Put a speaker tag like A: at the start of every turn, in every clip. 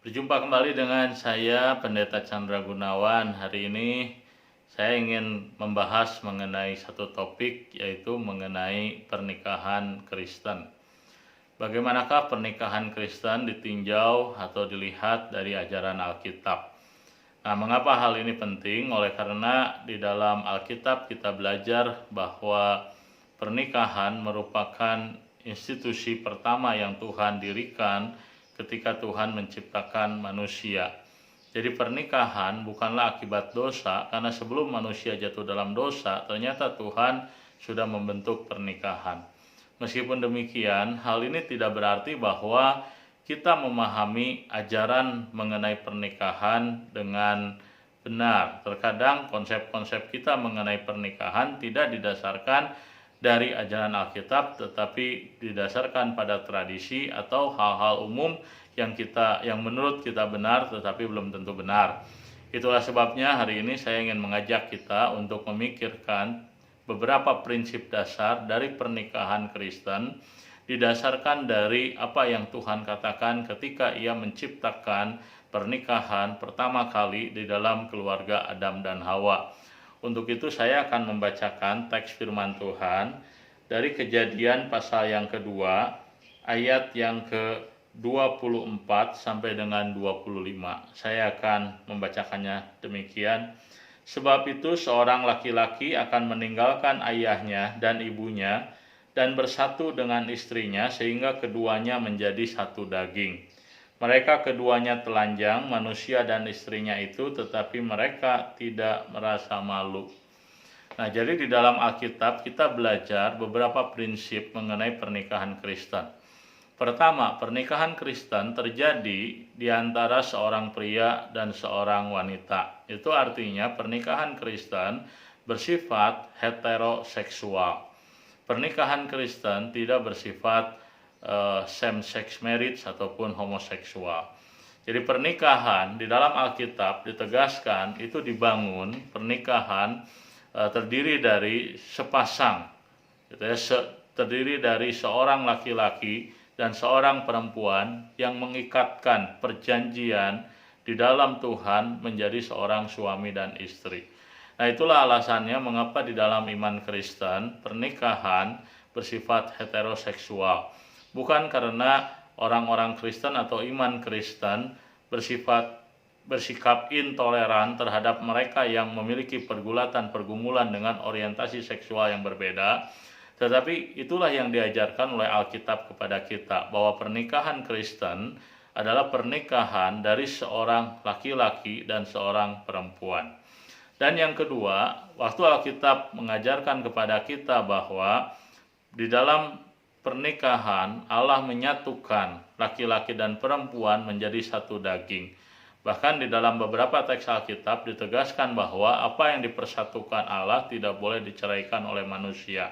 A: Berjumpa kembali dengan saya Pendeta Chandra Gunawan. Hari ini saya ingin membahas mengenai satu topik, yaitu mengenai pernikahan Kristen. Bagaimanakah pernikahan Kristen ditinjau atau dilihat dari ajaran Alkitab? Nah, mengapa hal ini penting? Oleh karena di dalam Alkitab kita belajar bahwa pernikahan merupakan institusi pertama yang Tuhan dirikan ketika Tuhan menciptakan manusia. Jadi pernikahan bukanlah akibat dosa, karena sebelum manusia jatuh dalam dosa, ternyata Tuhan sudah membentuk pernikahan. Meskipun demikian, hal ini tidak berarti bahwa kita memahami ajaran mengenai pernikahan dengan benar. Terkadang konsep-konsep kita mengenai pernikahan tidak didasarkan dari ajaran Alkitab, tetapi didasarkan pada tradisi atau hal-hal umum yang menurut kita benar tetapi belum tentu benar. Itulah sebabnya hari ini saya ingin mengajak kita untuk memikirkan beberapa prinsip dasar dari pernikahan Kristen, didasarkan dari apa yang Tuhan katakan ketika Ia menciptakan pernikahan pertama kali di dalam keluarga Adam dan Hawa. Untuk itu saya akan membacakan teks firman Tuhan dari Kejadian pasal yang kedua, ayat yang ke-24 sampai dengan 25. Saya akan membacakannya demikian. Sebab itu seorang laki-laki akan meninggalkan ayahnya dan ibunya dan bersatu dengan istrinya sehingga keduanya menjadi satu daging. Mereka keduanya telanjang, manusia dan istrinya itu, tetapi mereka tidak merasa malu. Nah, jadi di dalam Alkitab kita belajar beberapa prinsip mengenai pernikahan Kristen. Pertama, pernikahan Kristen terjadi di antara seorang pria dan seorang wanita. Itu artinya pernikahan Kristen bersifat heteroseksual. Pernikahan Kristen tidak bersifat same-sex marriage ataupun homoseksual. Jadi pernikahan di dalam Alkitab ditegaskan itu dibangun, pernikahan terdiri dari sepasang, terdiri dari seorang laki-laki dan seorang perempuan yang mengikatkan perjanjian di dalam Tuhan menjadi seorang suami dan istri. Nah, itulah alasannya mengapa di dalam iman Kristen pernikahan bersifat heteroseksual. Bukan karena orang-orang Kristen atau iman Kristen bersikap intoleran terhadap mereka yang memiliki pergumulan dengan orientasi seksual yang berbeda, tetapi itulah yang diajarkan oleh Alkitab kepada kita, bahwa pernikahan Kristen adalah pernikahan dari seorang laki-laki dan seorang perempuan. Dan yang kedua, waktu Alkitab mengajarkan kepada kita bahwa di dalam pernikahan Allah menyatukan laki-laki dan perempuan menjadi satu daging. Bahkan di dalam beberapa teks Alkitab ditegaskan bahwa apa yang dipersatukan Allah tidak boleh diceraikan oleh manusia.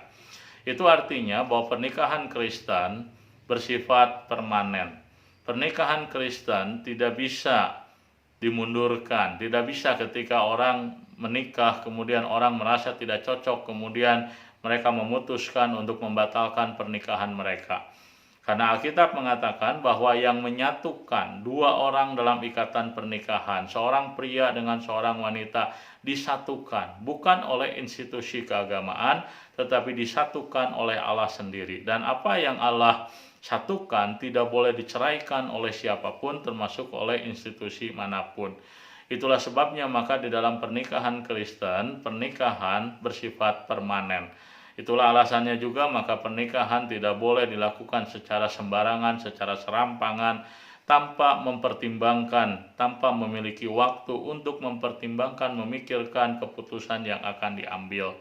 A: Itu artinya bahwa pernikahan Kristen bersifat permanen. Pernikahan Kristen tidak bisa dimundurkan, tidak bisa ketika orang menikah kemudian orang merasa tidak cocok, kemudian mereka memutuskan untuk membatalkan pernikahan mereka. Karena Alkitab mengatakan bahwa yang menyatukan dua orang dalam ikatan pernikahan, seorang pria dengan seorang wanita, disatukan bukan oleh institusi keagamaan, tetapi disatukan oleh Allah sendiri. Dan apa yang Allah satukan tidak boleh diceraikan oleh siapapun, termasuk oleh institusi manapun. Itulah sebabnya maka di dalam pernikahan Kristen, pernikahan bersifat permanen. Itulah alasannya juga maka pernikahan tidak boleh dilakukan secara sembarangan, secara serampangan, tanpa mempertimbangkan, tanpa memiliki waktu untuk mempertimbangkan, memikirkan keputusan yang akan diambil.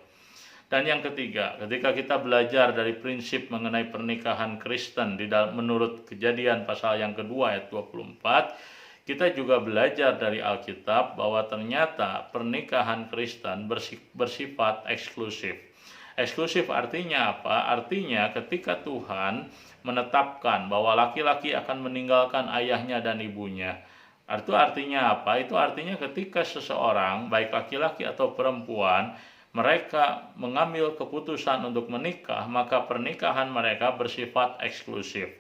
A: Dan yang ketiga, ketika kita belajar dari prinsip mengenai pernikahan Kristen menurut Kejadian pasal yang kedua ayat 24, kita juga belajar dari Alkitab bahwa ternyata pernikahan Kristen bersifat eksklusif. Eksklusif artinya apa? Artinya ketika Tuhan menetapkan bahwa laki-laki akan meninggalkan ayahnya dan ibunya. Itu artinya apa? Itu artinya ketika seseorang, baik laki-laki atau perempuan, mereka mengambil keputusan untuk menikah, maka pernikahan mereka bersifat eksklusif.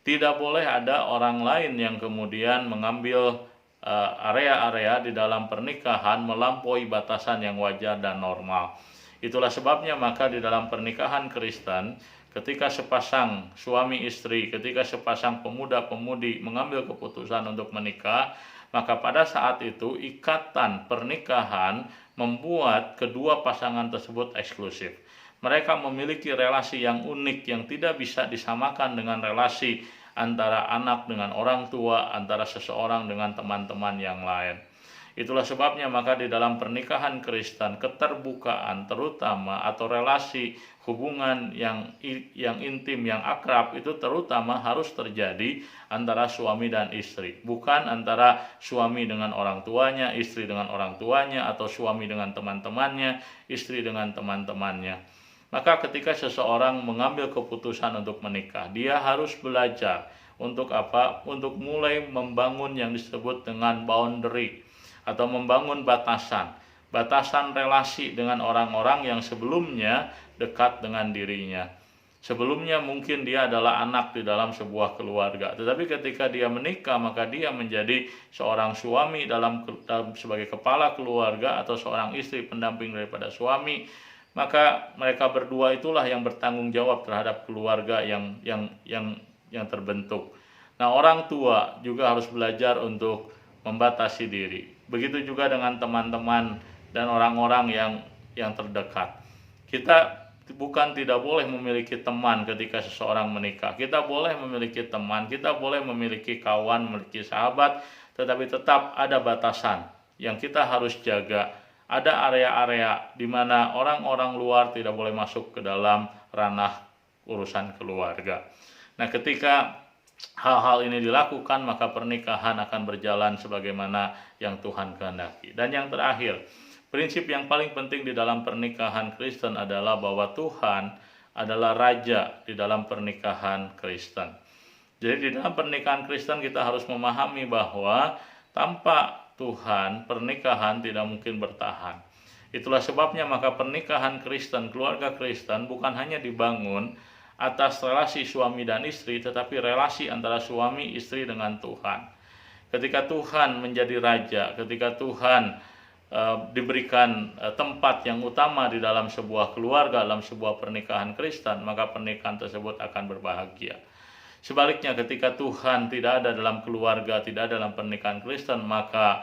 A: Tidak boleh ada orang lain yang kemudian mengambil area-area di dalam pernikahan melampaui batasan yang wajar dan normal. Itulah sebabnya maka di dalam pernikahan Kristen, ketika sepasang suami istri, ketika sepasang pemuda-pemudi mengambil keputusan untuk menikah, maka pada saat itu ikatan pernikahan membuat kedua pasangan tersebut eksklusif. Mereka memiliki relasi yang unik yang tidak bisa disamakan dengan relasi antara anak dengan orang tua, antara seseorang dengan teman-teman yang lain. Itulah sebabnya maka di dalam pernikahan Kristen, keterbukaan terutama atau relasi hubungan yang intim, yang akrab itu terutama harus terjadi antara suami dan istri, bukan antara suami dengan orang tuanya, istri dengan orang tuanya, atau suami dengan teman-temannya, istri dengan teman-temannya. Maka ketika seseorang mengambil keputusan untuk menikah, dia harus belajar untuk apa? Untuk mulai membangun yang disebut dengan boundary atau membangun batasan relasi dengan orang-orang yang sebelumnya dekat dengan dirinya. Sebelumnya mungkin dia adalah anak di dalam sebuah keluarga, tetapi ketika dia menikah maka dia menjadi seorang suami sebagai kepala keluarga atau seorang istri pendamping daripada suami. Maka mereka berdua itulah yang bertanggung jawab terhadap keluarga yang terbentuk. Nah, orang tua juga harus belajar untuk membatasi diri. Begitu juga dengan teman-teman dan orang-orang yang terdekat. Kita bukan tidak boleh memiliki teman ketika seseorang menikah. Kita boleh memiliki teman, kita boleh memiliki kawan, memiliki sahabat, tetapi tetap ada batasan yang kita harus jaga. Ada area-area di mana orang-orang luar tidak boleh masuk ke dalam ranah urusan keluarga. Nah, ketika hal-hal ini dilakukan, maka pernikahan akan berjalan sebagaimana yang Tuhan kehendaki. Dan yang terakhir, prinsip yang paling penting di dalam pernikahan Kristen adalah bahwa Tuhan adalah raja di dalam pernikahan Kristen. Jadi di dalam pernikahan Kristen kita harus memahami bahwa tanpa Tuhan, pernikahan tidak mungkin bertahan. Itulah sebabnya maka pernikahan Kristen, keluarga Kristen bukan hanya dibangun atas relasi suami dan istri, tetapi relasi antara suami istri dengan Tuhan. Ketika Tuhan menjadi raja, ketika Tuhan diberikan tempat yang utama di dalam sebuah keluarga, dalam sebuah pernikahan Kristen, maka pernikahan tersebut akan berbahagia. Sebaliknya ketika Tuhan tidak ada dalam keluarga, tidak ada dalam pernikahan Kristen, maka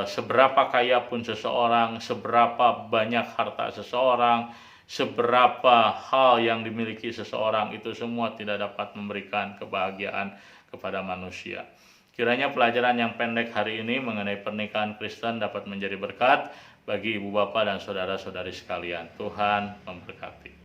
A: seberapa kaya pun seseorang, seberapa banyak harta seseorang, seberapa hal yang dimiliki seseorang, itu semua tidak dapat memberikan kebahagiaan kepada manusia. Kiranya pelajaran yang pendek hari ini mengenai pernikahan Kristen dapat menjadi berkat bagi ibu bapak dan saudara-saudari sekalian. Tuhan memberkati.